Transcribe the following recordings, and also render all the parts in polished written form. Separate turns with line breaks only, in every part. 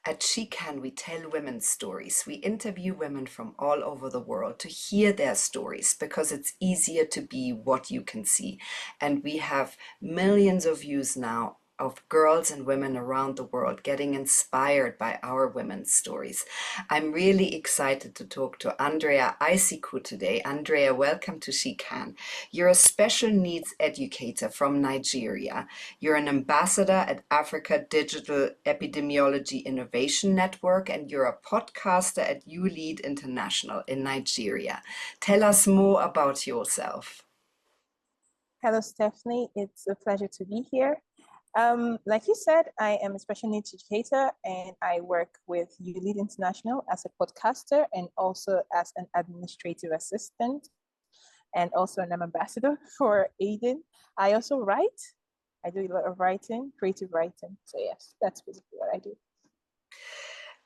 At She Can, we tell women's stories. We interview women from all over the world to hear their stories because it's easier to be what you can see. And we have millions of views now of girls and women around the world getting inspired by our women's stories. I'm really excited to talk to Andrea Aisiku today. Andrea, welcome to She Can. You're a special needs educator from Nigeria. You're an ambassador at Africa Digital Epidemiology Innovation Network, and you're a podcaster at YouLead International in Nigeria. Tell us more about yourself.
Hello, Stephanie. It's a pleasure to be here. Like you said, I am a special needs educator and I work with YouLead International as a podcaster and also as an administrative assistant and also an ambassador for ADEIN. I also write. I do a lot of writing, creative writing. So yes, that's basically what I do.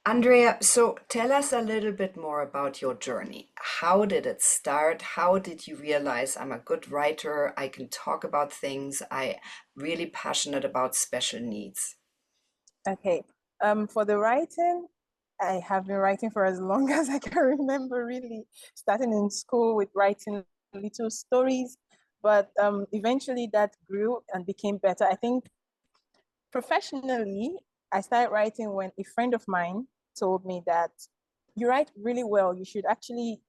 Andrea, so tell us a little bit more about your journey. How did it start? How did you realize I'm a good writer? I can talk about things. I'm really passionate about special needs.
Okay. For the writing, I have been writing for as long as I can remember, really, starting in school with writing little stories. But eventually that grew and became better. I think professionally, I started writing when a friend of mine told me that you write really well. You should actually,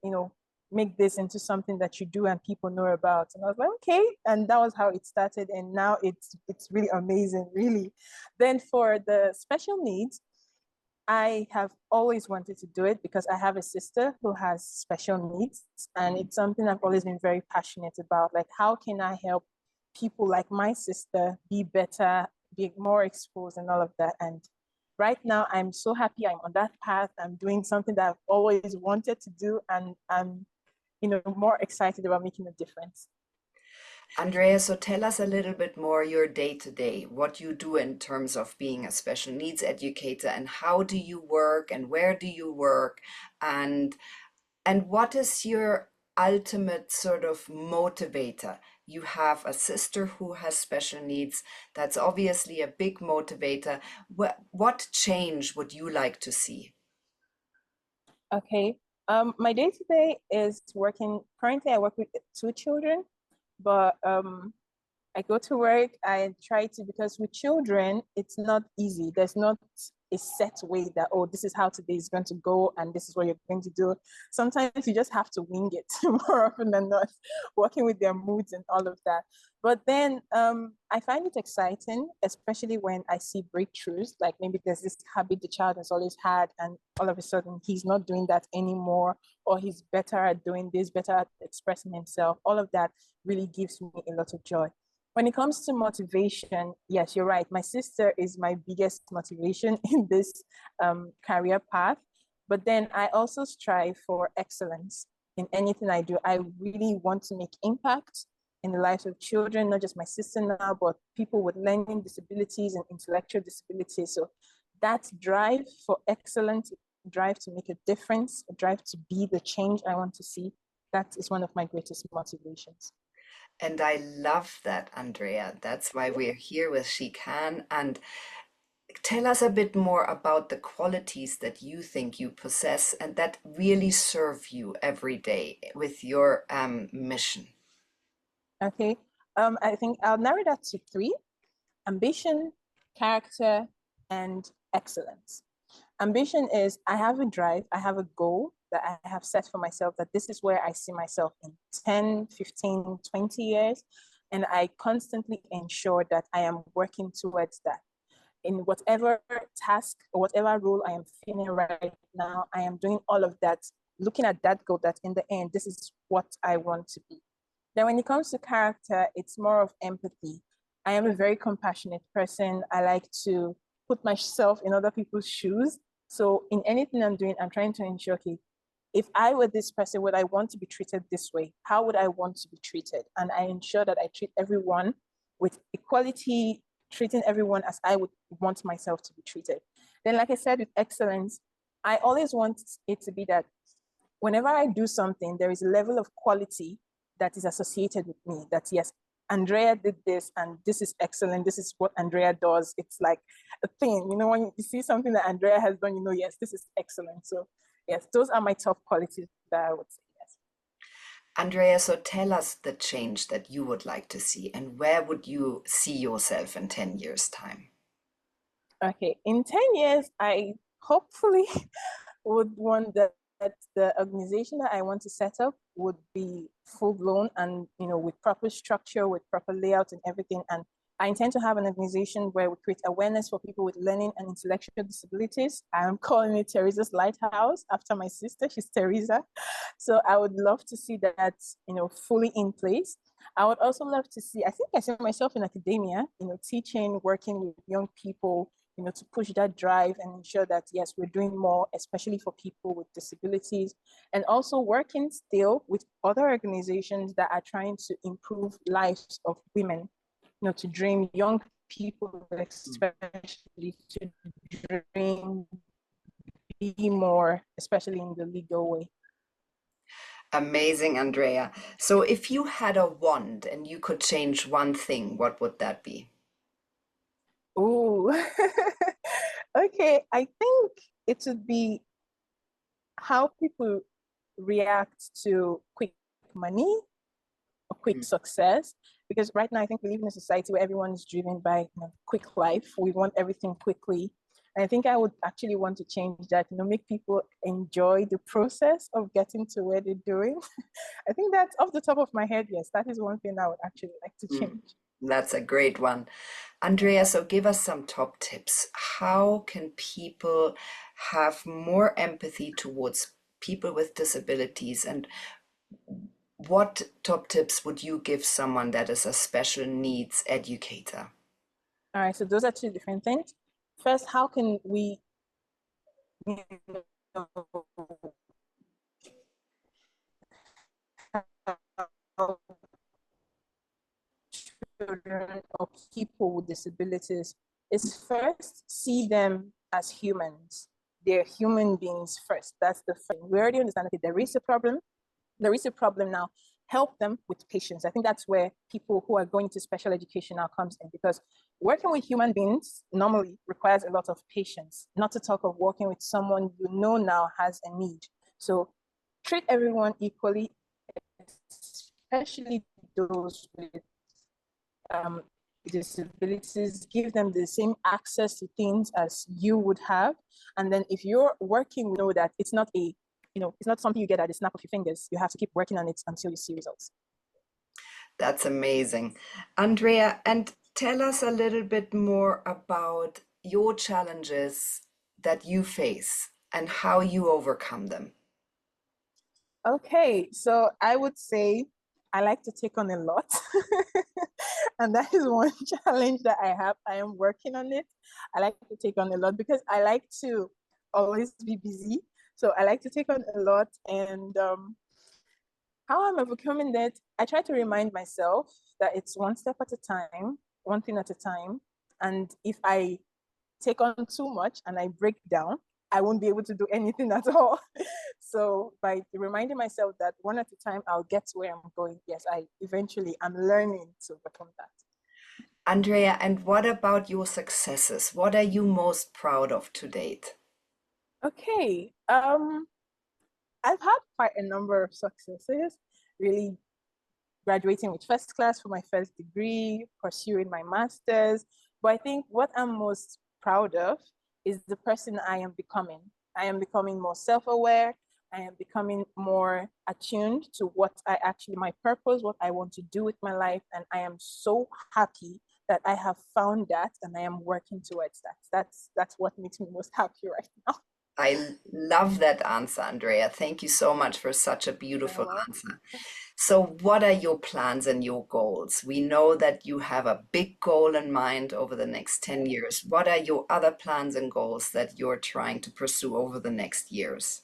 make this into something that you do and people know about. And I was like, okay. And that was how it started. And now it's really amazing, really. Then for the special needs, I have always wanted to do it because I have a sister who has special needs. And it's something I've always been very passionate about. Like, how can I help people like my sister be better, be more exposed and all of that. And right now, I'm so happy I'm on that path. I'm doing something that I've always wanted to do. And I'm, more excited about making a difference.
Andrea, so tell us a little bit more your day to day, what you do in terms of being a special needs educator and how do you work and where do you work and what is your ultimate sort of motivator? You have a sister who has special needs. That's obviously a big motivator. What change would you like to see?
Okay. My day to day is working. Currently, I work with two children, but I go to work. I try to, because with children, it's not easy. There's not a set way that, oh, this is how today is going to go and this is what you're going to do. Sometimes you just have to wing it more often than not, working with their moods and all of that. But then I find it exciting, especially when I see breakthroughs, like maybe there's this habit the child has always had and all of a sudden he's not doing that anymore, or he's better at doing this, better at expressing himself. All of that really gives me a lot of joy. When it comes to motivation, yes, you're right. My sister is my biggest motivation in this career path. But then I also strive for excellence in anything I do. I really want to make impact in the lives of children, not just my sister now, but people with learning disabilities and intellectual disabilities. So that drive for excellence, drive to make a difference, a drive to be the change I want to see, that is one of my greatest motivations.
And I love that, Andrea. That's why we're here with She Can. And tell us a bit more about the qualities that you think you possess and that really serve you every day with your mission.
Okay. I think I'll narrow that to three: ambition, character, and excellence. Ambition is I have a drive, I have a goal that I have set for myself, that this is where I see myself in 10, 15, 20 years. And I constantly ensure that I am working towards that. In whatever task or whatever role I am filling right now, I am doing all of that, looking at that goal that in the end, this is what I want to be. Then when it comes to character, it's more of empathy. I am a very compassionate person. I like to put myself in other people's shoes. So in anything I'm doing, I'm trying to ensure, okay, if I were this person, would I want to be treated this way? How would I want to be treated? And I ensure that I treat everyone with equality, treating everyone as I would want myself to be treated. Then, like I said, with excellence, I always want it to be that whenever I do something, there is a level of quality that is associated with me. That yes, Andrea did this and this is excellent. This is what Andrea does. It's like a thing, you know, when you see something that Andrea has done, you know, yes, this is excellent. So yes, those are my top qualities that I would say yes.
Andrea, so tell us the change that you would like to see, and where would you see yourself in 10 years' time?
Okay, in 10 years, I hopefully would want that the organization that I want to set up would be full blown and, you know, with proper structure, with proper layout and everything. And I intend to have an organization where we create awareness for people with learning and intellectual disabilities. I'm calling it Teresa's Lighthouse after my sister. She's Teresa. So I would love to see that, you know, fully in place. I would also love to see, I think I see myself in academia, you know, teaching, working with young people, you know, to push that drive and ensure that, yes, we're doing more, especially for people with disabilities, and also working still with other organizations that are trying to improve lives of women, you know, to dream young people, especially to dream, be more, especially in the legal way.
Amazing, Andrea. So if you had a wand and you could change one thing, what would that be?
Ooh, okay. I think it would be how people react to quick money or quick
Mm.
success. Because right now, I think we live in a society where everyone is driven by, you know, quick life. We want everything quickly. And I think I would actually want to change that, you know, make people enjoy the process of getting to where they're doing. I think that's off the top of my head. Yes, that is one thing I would actually like to
Mm.
change.
That's a great one. Andrea, so give us some top tips. How can people have more empathy towards people with disabilities? And what top tips would you give someone that is a special needs educator?
All right, so those are two different things. First, how can we, you know, help children or people with disabilities is first see them as humans. They're human beings first. That's the first. We already understand, okay, there is a problem. There is a problem now. Help them with patience. I think that's where people who are going to special education now comes in, because working with human beings normally requires a lot of patience, not to talk of working with someone you know now has a need. So treat everyone equally, especially those with um, disabilities, give them the same access to things as you would have. And then if you're working, we know that it's not a, you know, it's not something you get at the snap of your fingers. You have to keep working on it until you see results.
That's amazing. Andrea, and tell us a little bit more about your challenges that you face and how you overcome them.
Okay, so I would say I like to take on a lot. And that is one challenge that I have. I am working on it. I like to take on a lot because I like to always be busy. So I like to take on a lot. And how I'm overcoming that, I try to remind myself that it's one step at a time, one thing at a time. And if I take on too much and I break down, I won't be able to do anything at all. So by reminding myself that one at a time, I'll get to where I'm going. Yes, I'm learning to overcome that.
Andrea, and what about your successes? What are you most proud of to date?
Okay. I've had quite a number of successes, really graduating with first class for my first degree, pursuing my master's. But I think what I'm most proud of is the person I am becoming. I am becoming more self aware. I am becoming more attuned to what I actually, my purpose, what I want to do with my life. And I am so happy that I have found that and I am working towards that. That's what makes me most happy right now.
I love that answer, Andrea. Thank you so much for such a beautiful
Well,
answer. So, what are your plans and your goals? We know that you have a big goal in mind over the next 10 years. What are your other plans and goals that you're trying to pursue over the next years?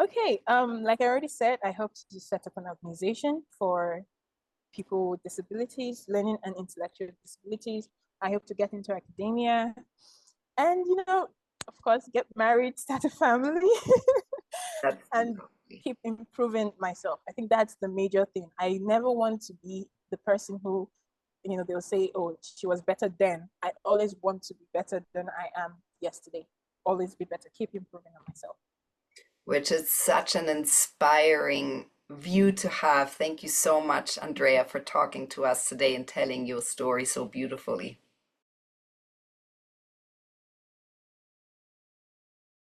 okay. Like I already said, I hope to set up an organization for people with disabilities, learning and intellectual disabilities. I hope to get into academia and, you know, of course, get married, start a family,
That's
and
lovely.
keep improving myself. I think that's the major thing. I never want to be the person who, they'll say, oh, she was better then. I always want to be better than I am yesterday. Always be better. Keep improving on myself.
Which is such an inspiring view to have. Thank you so much, Andrea, for talking to us today and telling your story so beautifully.